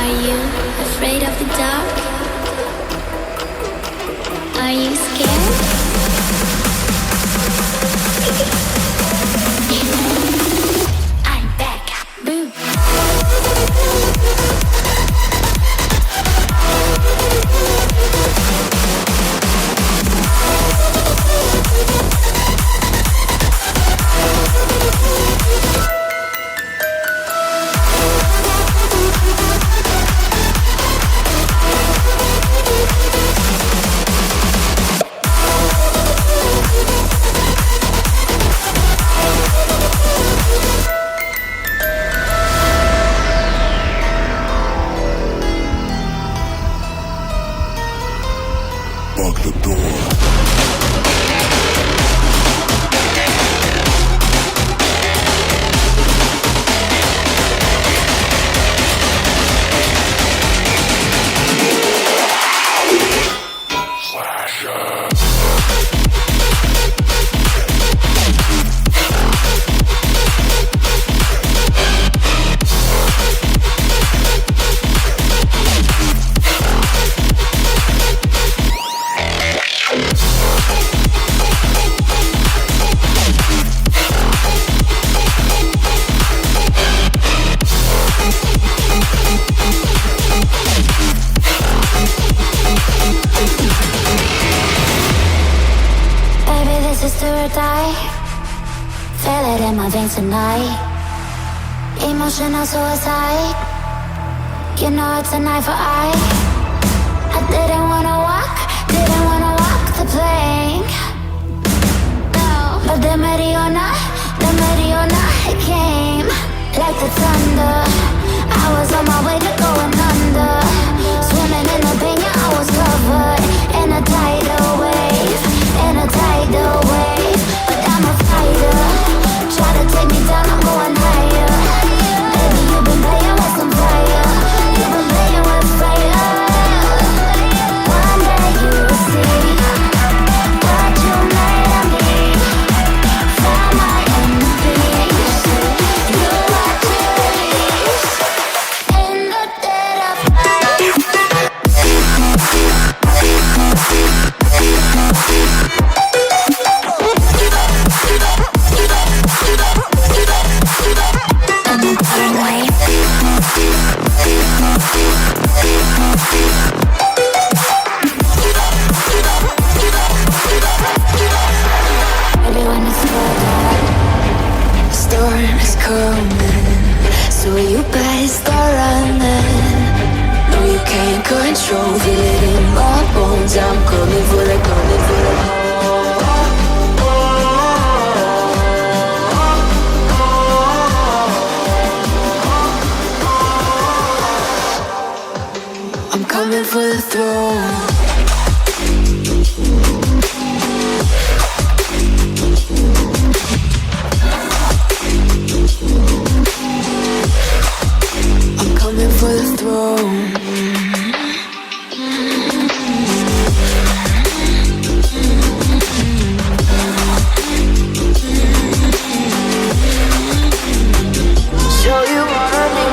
Are you afraid of the dark? Are you scared? I'm back. Boom. Lock the door. Tonight, emotional suicide. You know it's a knife for eye. I didn't wanna walk the plank. No, but the Mariona, it came like the thunder. I was on my way to going under, swimming in the pain, yeah, I was covered in a tidal wave, but I'm a fighter. Try to take me down, I'm going higher. Baby, you've been playing with some fire. You've been playing with fire. One day you will see what you made of me. Found my enemies. Do what you please. In the dead of night. Everyone is cold. Storm is coming, so you better start running. No, you can't control, feel it in my bones. I'm coming for the I'm coming for the throne. I'm coming for the throne. Show you what I think.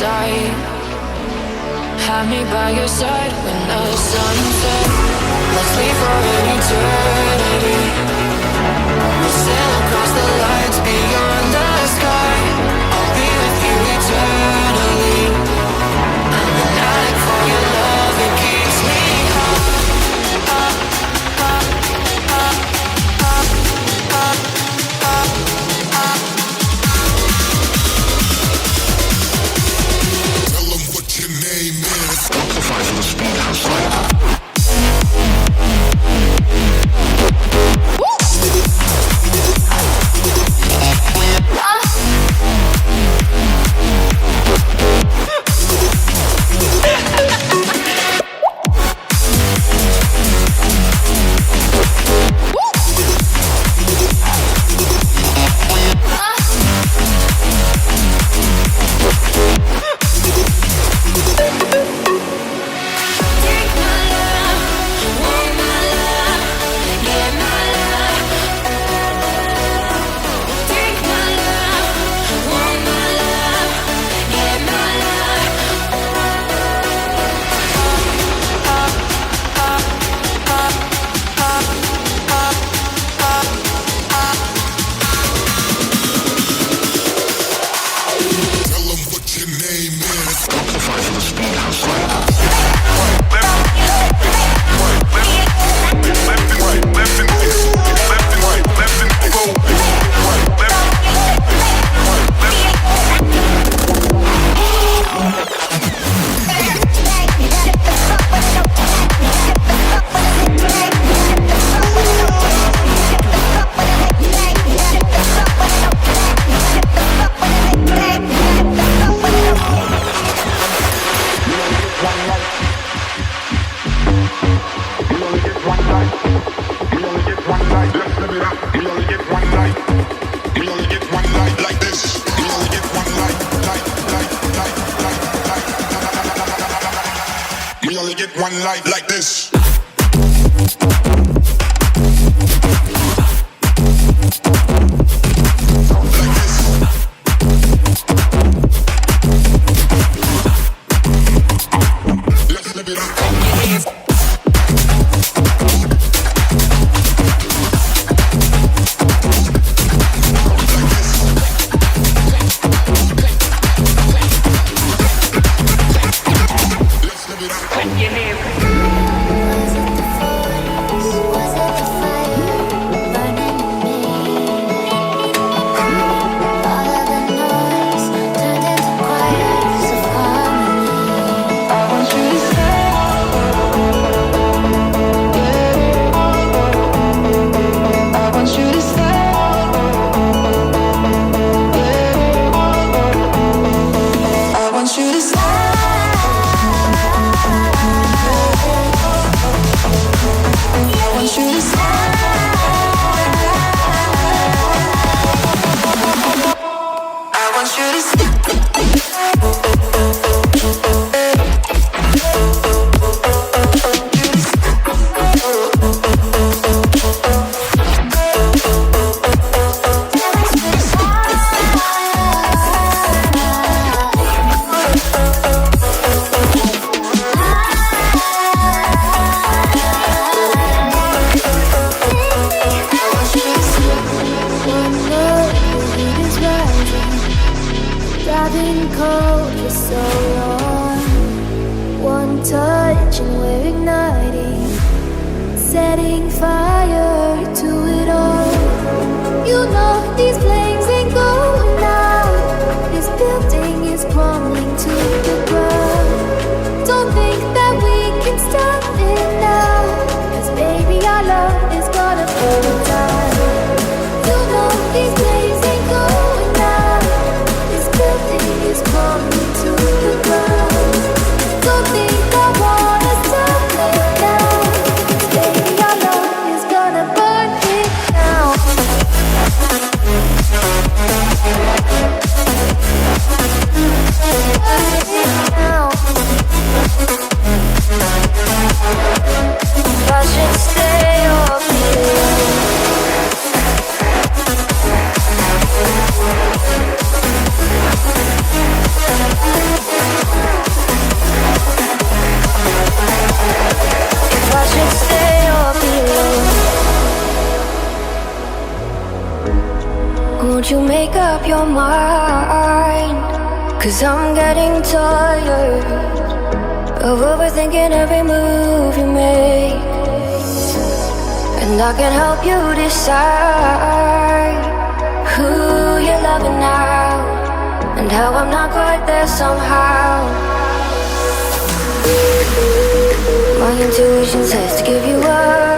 sight. Have me by your side when the sun sets. Let's leave for an eternity. We'll sail across the lights beyond the sky. I'll be with you eternally. I'm an addict for your love, it keeps me up, up, up, up, up, up, up, up. Tell them what your name is. Amplify for the speed house light. One light like this. Let's live it up. When you live won't you make up your mind? 'Cause I'm getting tired of overthinking every move you make. And I can help you decide who you're loving now, and how I'm not quite there somehow. My intuition says to give you up,